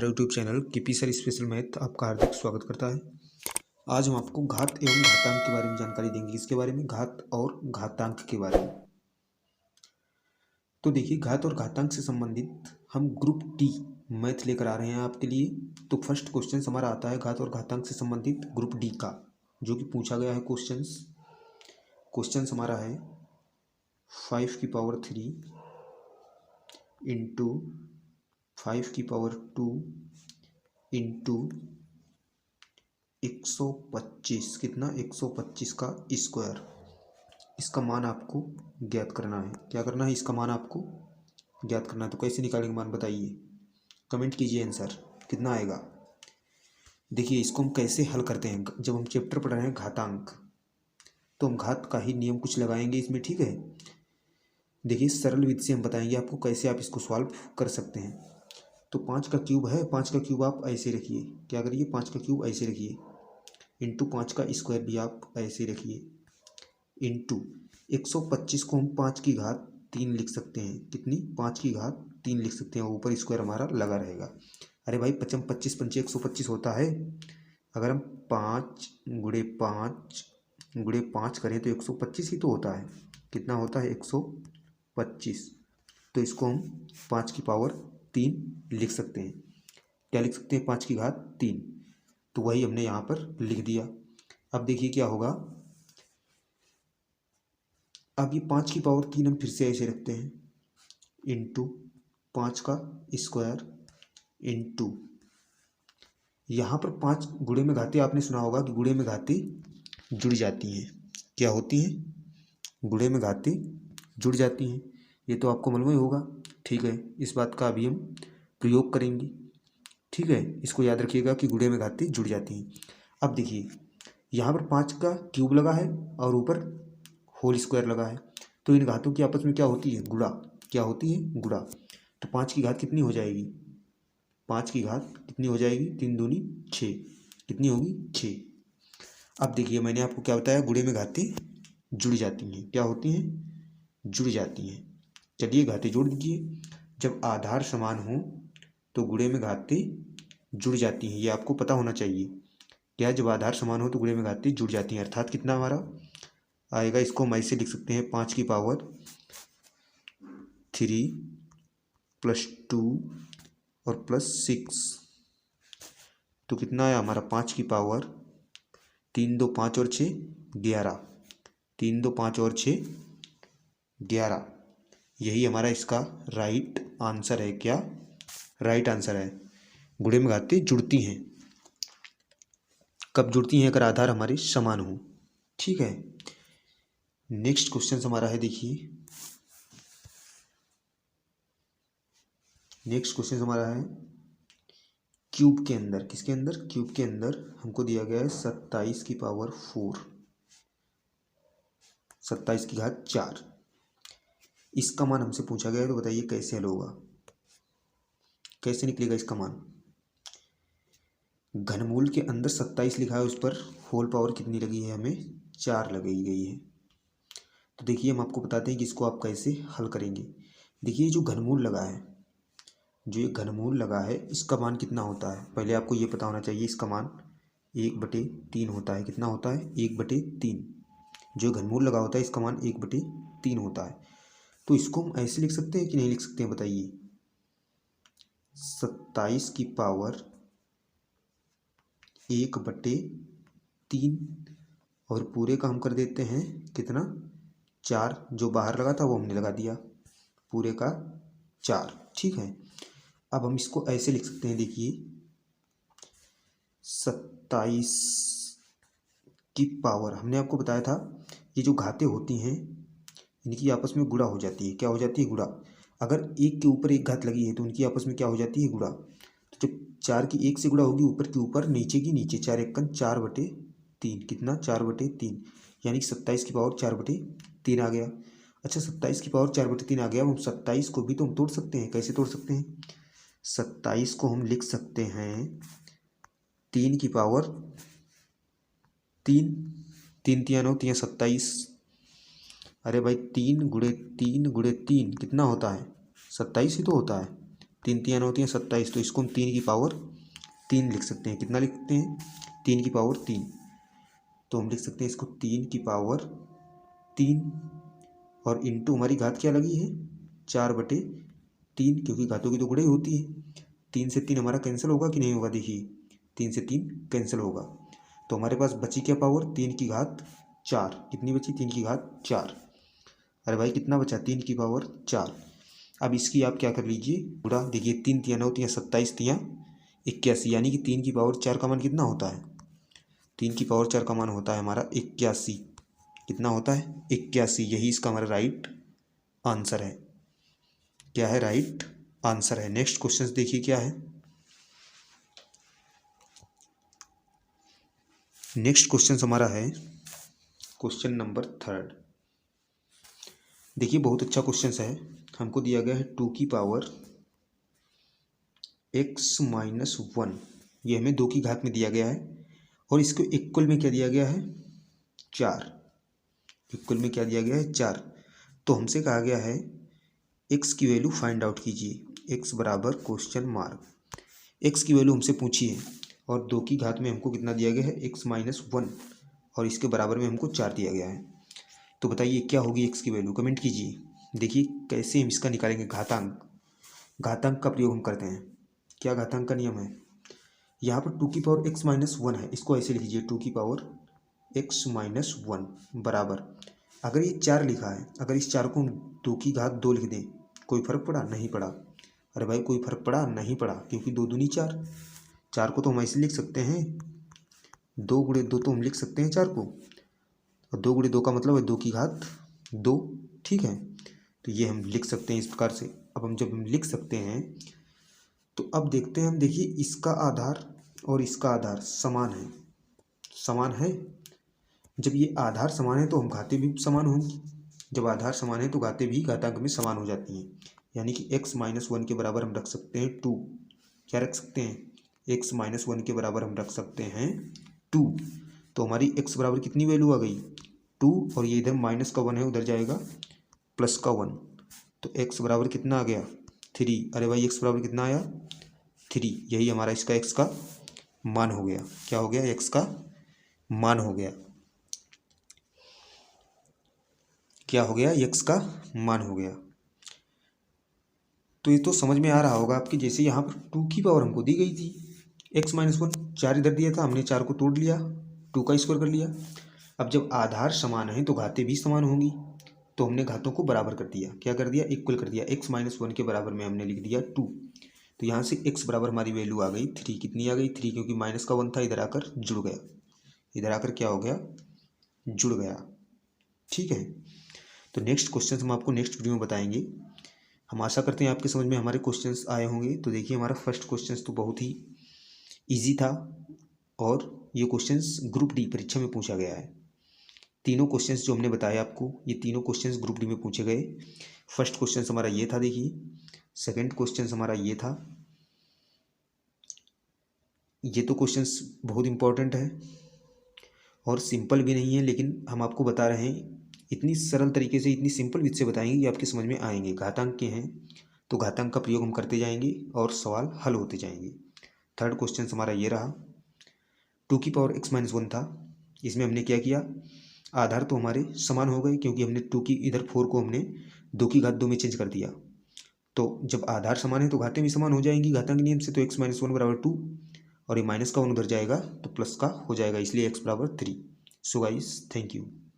हमारा YouTube channel KP sir special math आपका हार्दिक स्वागत करता है। आज हम आपको घात एवं घातांक के बारे में जानकारी देंगे। इसके बारे में घात और घातांक के बारे में। तो देखिए, घात और घातांक से संबंधित हम ग्रुप डी मैथ लेकर आ रहे हैं आपके लिए। तो फर्स्ट क्वेश्चन हमारा आता है घात और घातांक से संबंधित ग्रुप डी का, जो कि पूछा गया है। क्वेश्चन हमारा है 5³ इंटू 5² इंटू 125, कितना 125 का स्क्वायर। इसका मान आपको ज्ञात करना है। क्या करना है? इसका मान आपको ज्ञात करना है। तो कैसे निकालेंगे मान बताइए, कमेंट कीजिए आंसर कितना आएगा। देखिए, इसको हम कैसे हल करते हैं। जब हम चैप्टर पढ़ रहे हैं घातांक, तो हम घात का ही नियम कुछ लगाएंगे इसमें, ठीक है। देखिए, सरल विधि से हम बताएंगे आपको कैसे आप इसको सॉल्व कर सकते हैं। तो 5 का क्यूब है, 5 का क्यूब आप ऐसे रखिए। क्या करिए? 5 का क्यूब ऐसे रखिए, इंटू 5 का स्क्वायर भी आप ऐसे रखिए, इंटू 125 को हम 5 की घात 3 लिख सकते हैं। कितनी? 5 की घात 3 लिख सकते हैं। ऊपर स्क्वायर हमारा लगा रहेगा। अरे भाई, 25 25 पंचे 125 होता है। अगर हम 5 गुणे 5 करें तो 125 ही तो होता है। कितना होता है? 125। तो इसको हम 5 की पावर 3 लिख सकते हैं। क्या लिख सकते हैं? 5 की घात 3। तो वही हमने यहाँ पर लिख दिया। अब देखिए क्या होगा। अब ये 5 की पावर 3 हम फिर से ऐसे रखते हैं, इंटू 5 का स्क्वायर इंटू यहाँ पर 5 गुणे में घाते। आपने सुना होगा कि गुणे में घाते जुड़ जाती हैं। क्या होती हैं? गुणे में घाते जुड़ जाती हैं। ये तो आपको मालूम ही होगा, ठीक है। इस बात का अभी हम प्रयोग करेंगे, ठीक है। इसको याद रखिएगा कि गुणे में घाते जुड़ जाती हैं। अब देखिए, यहाँ पर 5 का क्यूब लगा है और ऊपर होल स्क्वायर लगा है। तो इन घातों की आपस में क्या होती है? गुणा। क्या होती है? गुणा। तो 5 की घात कितनी हो जाएगी? 5 की घात कितनी हो जाएगी? 3 दूनी 6। कितनी होगी? 6। अब देखिए, मैंने आपको क्या बताया? गुणे में घाते जुड़ जाती हैं। क्या होती हैं? जुड़ जाती हैं। चलिए घाते जोड़ दीजिए। जब आधार समान हो तो गुणे में घाते जुड़ जाती हैं। ये आपको पता होना चाहिए। क्या? जब आधार समान हो तो गुणे में घाते जुड़ जाती हैं। अर्थात कितना हमारा आएगा? इसको हम ऐसे लिख सकते हैं, 5 की पावर 3 प्लस 2 और प्लस 6। तो कितना आया हमारा? 5 की पावर 3 2 5 और 6 11। 3 2 5 और 6 11। यही हमारा इसका राइट आंसर है। क्या राइट आंसर है? गुणे में घाते जुड़ती हैं। कब जुड़ती हैं? अगर आधार हमारे समान हो, ठीक है। नेक्स्ट क्वेश्चन हमारा है, देखिए नेक्स्ट क्वेश्चन हमारा है क्यूब के अंदर। किसके अंदर? क्यूब के अंदर हमको दिया गया है 27 की पावर 4, 27 की घात 4। इसका मान हमसे पूछा गया है। तो बताइए कैसे हल होगा, कैसे निकलेगा इसका मान। घनमूल के अंदर 27 लिखा है, उस पर होल पावर कितनी लगी है? हमें 4 लगाई गई है। तो देखिए, हम आपको बताते हैं कि इसको आप कैसे हल करेंगे। देखिए, जो घनमूल लगा है, जो ये घनमूल लगा है, इसका मान कितना होता है? पहले आपको ये पता होना चाहिए। इसका मान 1/3 होता है। कितना होता है? 1/3। जो घनमूल लगा होता है इसका मान 1/3 होता है। तो इसको हम ऐसे लिख सकते हैं कि नहीं लिख सकते हैं बताइए। 27 की पावर 1/3 और पूरे का हम कर देते हैं कितना? 4। जो बाहर लगा था वो हमने लगा दिया, पूरे का 4, ठीक है। अब हम इसको ऐसे लिख सकते हैं, देखिए 27 की पावर, हमने आपको बताया था ये जो घातें होती हैं इनकी आपस में गुणा हो जाती है। क्या हो जाती है? गुणा। अगर एक के ऊपर एक घात लगी है तो उनकी आपस में क्या हो जाती है? गुणा। तो जब 4 की 1 से गुणा होगी, ऊपर की ऊपर नीचे की नीचे, 4 एकन 4/3। कितना? 4/3। यानी कि 27 की पावर 4/3 आ गया। अच्छा, 27 की पावर 4/3 आ गया। हम 27 को भी तो हम तोड़ सकते हैं। कैसे तोड़ सकते हैं? 27 को हम लिख सकते हैं 3 की पावर 3। 3 3 9 3 27। अरे भाई, 3 गुणे 3 गुणे 3 कितना होता है? 27 ही तो होता है। तीन तियाँ होती हैं 27, तो इसको हम 3 की पावर 3 लिख सकते हैं। कितना लिखते हैं? 3 की पावर 3। तो हम लिख सकते हैं इसको 3 की पावर 3 और इंटू हमारी घात क्या लगी है 4/3, क्योंकि घातों की तो गुणा ही होती है। 3 से 3 हमारा कैंसिल होगा कि नहीं होगा? देखिए 3 से 3 कैंसिल होगा, तो हमारे पास बची क्या पावर 3 की घात 4। कितनी बची? 3 की घात 4। अरे भाई कितना बचा? 3 की पावर 4। अब इसकी आप क्या कर लीजिए गुणा। देखिए 3 तियाँ 9 तियाँ 27 तियाँ 81, यानी कि 3 की पावर 4 का मान कितना होता है? 3 की पावर 4 का मान होता है हमारा 81। कितना होता है? 81। यही इसका हमारा राइट आंसर है। क्या है? राइट आंसर है। नेक्स्ट क्वेश्चन देखिए क्या है। नेक्स्ट क्वेश्चन हमारा है क्वेश्चन नंबर 3। देखिए बहुत अच्छा क्वेश्चन है। हमको दिया गया है 2 की पावर x-1, ये हमें 2 की घात में दिया गया है, और इसको इक्वल में क्या दिया गया है? 4। इक्वल में क्या दिया गया है? 4। तो हमसे कहा गया है x की वैल्यू फाइंड आउट कीजिए। x बराबर क्वेश्चन मार्क, x की वैल्यू हमसे पूछी है, और 2 की घात में हमको कितना दिया गया है? x-1, और इसके बराबर में हमको 4 दिया गया है। तो बताइए क्या होगी x की वैल्यू? कमेंट कीजिए। देखिए कैसे हम इसका निकालेंगे घातांक। घातांक का प्रयोग हम करते हैं। क्या घातांक का नियम है? यहाँ पर 2 की पावर x-1 है, इसको ऐसे लिख लीजिए 2 की पावर x-1 बराबर, अगर ये 4 लिखा है, अगर इस 4 को हम 2 की घात 2 लिख दें, कोई फर्क पड़ा? नहीं पड़ा। अरे भाई कोई फर्क पड़ा? नहीं पड़ा, क्योंकि 2 दूनी 4। 4 को तो हम ऐसे लिख सकते हैं 2 गुणे 2, तो हम लिख सकते हैं 4 को, और 2 गुणे 2 का मतलब है 2 की घात 2। ठीक है, तो ये हम लिख सकते हैं इस प्रकार से। अब हम जब हम लिख सकते हैं तो अब देखते हैं हम। देखिए इसका आधार और इसका आधार समान है। समान है। जब ये आधार समान है तो हम घातें भी समान होंगी। जब आधार समान है तो घातें भी घातांक में समान हो जाती हैं, यानी कि x-1 के बराबर हम रख सकते हैं 2। क्या रख सकते हैं? x-1 के बराबर हम रख सकते हैं 2। तो हमारी x बराबर कितनी वैल्यू आ गई? 2, और ये इधर माइनस का 1 है, उधर जाएगा प्लस का 1, तो x बराबर कितना आ गया? 3। अरे भाई x बराबर कितना आया? 3। यही हमारा इसका x का मान हो गया। क्या हो गया? x का मान हो गया। क्या हो गया? x का मान हो गया। तो ये तो समझ में आ रहा होगा आपकी। जैसे यहाँ पर 2 की पावर हमको दी गई थी x-1, 4 इधर दिया था, हमने 4 को तोड़ लिया, 2 का स्क्वायर कर लिया। अब जब आधार समान है तो घातें भी समान होंगी, तो हमने घातों को बराबर कर दिया। क्या कर दिया? इक्वल कर दिया। x-1 के बराबर में हमने लिख दिया 2। तो यहाँ से x बराबर हमारी वैल्यू आ गई 3। कितनी आ गई? 3, क्योंकि माइनस का 1 था, इधर आकर जुड़ गया। इधर आकर क्या हो गया? जुड़ गया। ठीक है, तो नेक्स्ट क्वेश्चन हम आपको नेक्स्ट वीडियो में बताएंगे। हम आशा करते हैं आपके समझ में हमारे क्वेश्चंस आए होंगे। तो देखिए हमारा फर्स्ट क्वेश्चंस तो बहुत ही इजी था, और ये क्वेश्चंस ग्रुप डी परीक्षा में पूछा गया है। तीनों क्वेश्चंस जो हमने बताए आपको, ये तीनों क्वेश्चंस ग्रुप डी में पूछे गए। फर्स्ट क्वेश्चन हमारा ये था, देखिए। सेकंड क्वेश्चन हमारा ये था। ये तो क्वेश्चंस बहुत इंपॉर्टेंट है और सिंपल भी नहीं है, लेकिन हम आपको बता रहे हैं इतनी सरल तरीके से, इतनी सिंपल विधि से बताएंगे कि आपके समझ में आएंगे। घातांक के हैं तो घातांक का प्रयोग हम करते जाएंगे और सवाल हल होते जाएंगे। थर्ड क्वेश्चन हमारा ये रहा। 2 की पावर x-1 था, इसमें हमने क्या किया? आधार तो हमारे समान हो गए, क्योंकि हमने 2 की इधर 4 को हमने 2 की घात 2 में चेंज कर दिया। तो जब आधार समान है तो घातें भी समान हो जाएंगी घातांक नियम से। तो x-1 बराबर 2, और ये माइनस का 1 उधर जाएगा तो प्लस का हो जाएगा, इसलिए x बराबर 3। So guys thank you.